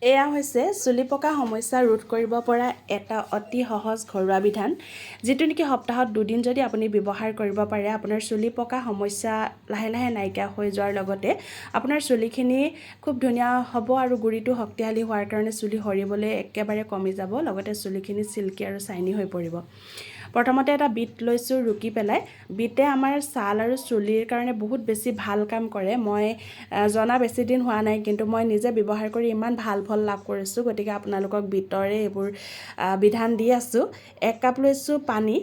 এয়া হৈছে চুলি পকা সমস্যা ৰোধ কৰিব পৰা এটা অতি সহজ ঘৰুৱা বিধান, যিটো নেকি সপ্তাহত 2 দিন যদি আপুনি ব্যৱহাৰ কৰিব পাৰে, আপোনাৰ চুলি পকা সমস্যা লাহে লাহে নাইকিয়া হৈ যোৱাৰ লগতে আপোনাৰ চুলিখিনি খুব ধুনীয়া হ'ব আৰু গুৰিটো শক্তিশালী হোৱাৰ কাৰণে চুলি সৰিবলৈ একেবাৰে কমি যাব, লগতে চুলিখিনি চিল্কি আৰু চাইনি হৈ পৰিব। প্ৰথমতে এটা বিট লৈছোঁ ৰুকি পেলাই। বিটে আমাৰ ছাল আৰু চুলিৰ কাৰণে বহুত বেছি ভাল কাম কৰে। মই জনা বেছি দিন হোৱা নাই, কিন্তু মই নিজে ব্যৱহাৰ কৰি ইমান ভাল ফল লাভ কৰিছোঁ, গতিকে আপোনালোকক বিটৰে এইবোৰ বিধান দি আছোঁ। 1 কাপ লৈছোঁ পানী,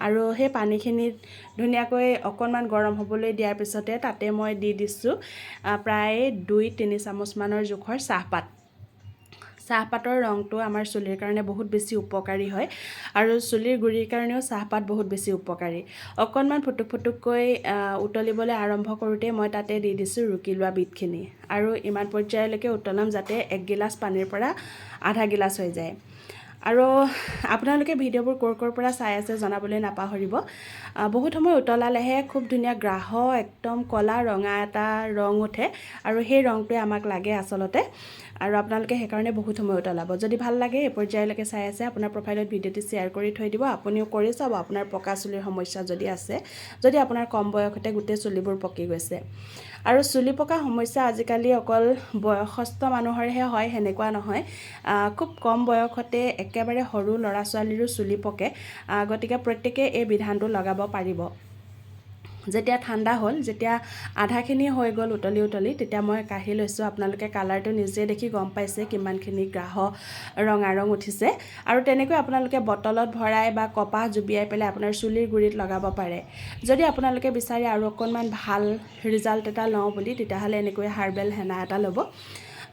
আৰু সেই পানীখিনিত ধুনীয়াকৈ অকণমান গৰম হ'বলৈ দিয়াৰ পিছতে তাতে মই দি দিছোঁ প্ৰায় 2-3 চামুচমানৰ জোখৰ চাহপাত। চাহপাতৰ ৰংটো আমাৰ চুলিৰ কাৰণে বহুত বেছি উপকাৰী হয়, আৰু চুলিৰ গুৰিৰ কাৰণেও চাহপাত বহুত বেছি উপকাৰী। অকণমান ফুটুক ফুটুককৈ উতলিবলৈ আৰম্ভ কৰোঁতে মই তাতে দি দিছোঁ ৰুকি লোৱা বিটখিনি, আৰু ইমান পৰ্যায়লৈকে উতলাম যাতে 1 গিলাচ পানীৰ পৰা আধা গিলাচ হৈ যায়। আৰু আপোনালোকে ভিডিঅ'বোৰ ক'ৰ পৰা চাই আছে জনাবলৈ নাপাহৰিব। বহুত সময় উতলালেহে খুব ধুনীয়া গ্ৰাহ একদম ক'লা ৰঙা এটা ৰং উঠে, আৰু সেই ৰংটোৱে আমাক লাগে আচলতে, আৰু আপোনালোকে সেইকাৰণে বহুত সময় উতলাব। যদি ভাল লাগে এই পৰ্যায়লৈকে চাই আছে, আপোনাৰ প্ৰফাইলত ভিডিঅ'টি শ্বেয়াৰ কৰি থৈ দিব। আপুনিও কৰি চাব আপোনাৰ পকা চুলিৰ সমস্যা যদি আছে, যদি আপোনাৰ কম বয়সতে গোটেই চুলিবোৰ পকি গৈছে। আৰু চুলি পকা সমস্যা আজিকালি অকল বয়সস্থ মানুহৰহে হয় সেনেকুৱা নহয়, খুব কম বয়সতে একেবাৰে সৰু ল'ৰা ছোৱালীৰো চুলি পকে, গতিকে প্ৰত্যেকেই এই বিধানটো লগাব পাৰিব। যেতিয়া ঠাণ্ডা হ'ল, যেতিয়া আধাখিনি হৈ গ'ল উতলি, তেতিয়া মই কাঢ়ি লৈছোঁ। আপোনালোকে কালাৰটো নিজে দেখি গম পাইছে কিমানখিনি গ্ৰাহ ৰঙা ৰং উঠিছে, আৰু তেনেকৈ আপোনালোকে বটলত ভৰাই বা কপাহ জুবিয়াই পেলাই আপোনাৰ চুলিৰ গুৰিত লগাব পাৰে। যদি আপোনালোকে বিচাৰে আৰু অকণমান ভাল ৰিজাল্ট এটা লওঁ বুলি, তেতিয়াহ'লে এনেকৈ হাৰ্বেল হেনা এটা ল'ব,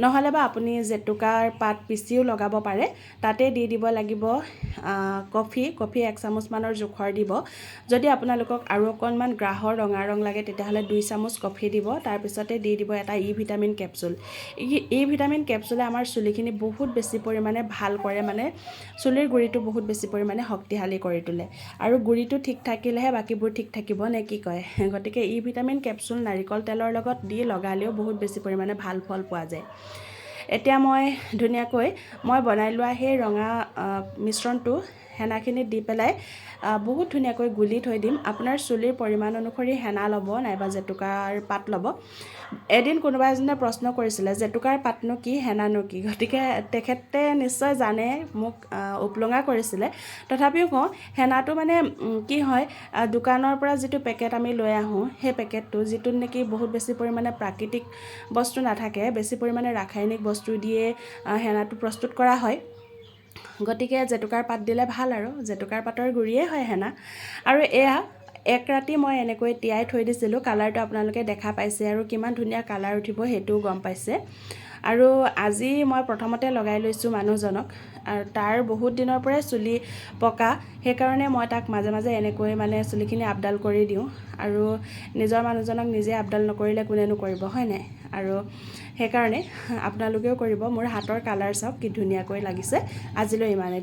নহ'লে বা আপুনি জেতুকাৰ পাত পিচিও লগাব পাৰে। তাতে দি দিব লাগিব কফি 1 চামুচমানৰ জোখৰ দিব। যদি আপোনালোকক আৰু অকণমান গ্ৰাহৰ ৰঙা ৰং লাগে, তেতিয়াহ'লে 2 চামুচ কফি দিব। তাৰপিছতে দি দিব এটা ভিটামিন কেপচুল। ভিটামিন কেপচুলে আমাৰ চুলিখিনি বহুত বেছি পৰিমাণে ভাল কৰে, মানে চুলিৰ গুৰিটো বহুত বেছি পৰিমাণে শক্তিশালী কৰি তোলে, আৰু গুৰিটো ঠিক থাকিলেহে বাকীবোৰ ঠিক থাকিব নে কি কয়। গতিকে ভিটামিন কেপচুল নাৰিকল তেলৰ লগত দি লগালেও বহুত বেছি পৰিমাণে ভাল ফল পোৱা যায়। এতিয়া মই ধুনীয়াকৈ বনাই লোৱা সেই ৰঙা মিশ্ৰণটো হেনাখিনিত দি পেলাই বহুত ধুনীয়াকৈ গুলি থৈ দিম। আপোনাৰ চুলিৰ পৰিমাণ অনুসৰি হেনা ল'ব, নাইবা জেতুকাৰ পাত ল'ব। এদিন কোনোবা এজনে প্ৰশ্ন কৰিছিলে জেতুকাৰ পাতনো কি, হেনানো কি, গতিকে তেখেতে নিশ্চয় জানে, মোক উপলুঙা কৰিছিলে। তথাপিও কওঁ, হেনাটো মানে কি হয়, দোকানৰ পৰা যিটো পেকেট আমি লৈ আহোঁ, সেই পেকেটটো যিটোত নেকি বহুত বেছি পৰিমাণে প্ৰাকৃতিক বস্তু নাথাকে, বেছি পৰিমাণে ৰাসায়নিক বস্তু দিয়ে হেনাটো প্ৰস্তুত কৰা হয়। গতিকে জেতুকাৰ পাত দিলে ভাল, আৰু জেতুকাৰ পাতৰ গুৰিয়ে হয় হেনা। আৰু এয়া 1 ৰাতি মই এনেকৈ তিয়াই থৈ দিছিলোঁ। কালাৰটো আপোনালোকে দেখা পাইছে, আৰু কিমান ধুনীয়া কালাৰ উঠিব সেইটোও গম পাইছে। আৰু আজি মই প্ৰথমতে লগাই লৈছোঁ মানুহজনক, আৰু তাৰ বহুত দিনৰ পৰাই চুলি পকা, সেইকাৰণে মই তাক মাজে মাজে এনেকৈ চুলিখিনি আপডাল কৰি দিওঁ, আৰু নিজৰ মানুহজনক নিজে আপডাল নকৰিলে কোনেনো কৰিব, হয় নাই? আৰু সেইকাৰণে আপোনালোকেও কৰিব। মোৰ হাতৰ কালাৰ চাওক কি ধুনীয়াকৈ লাগিছে। আজিলৈ ইমানেই।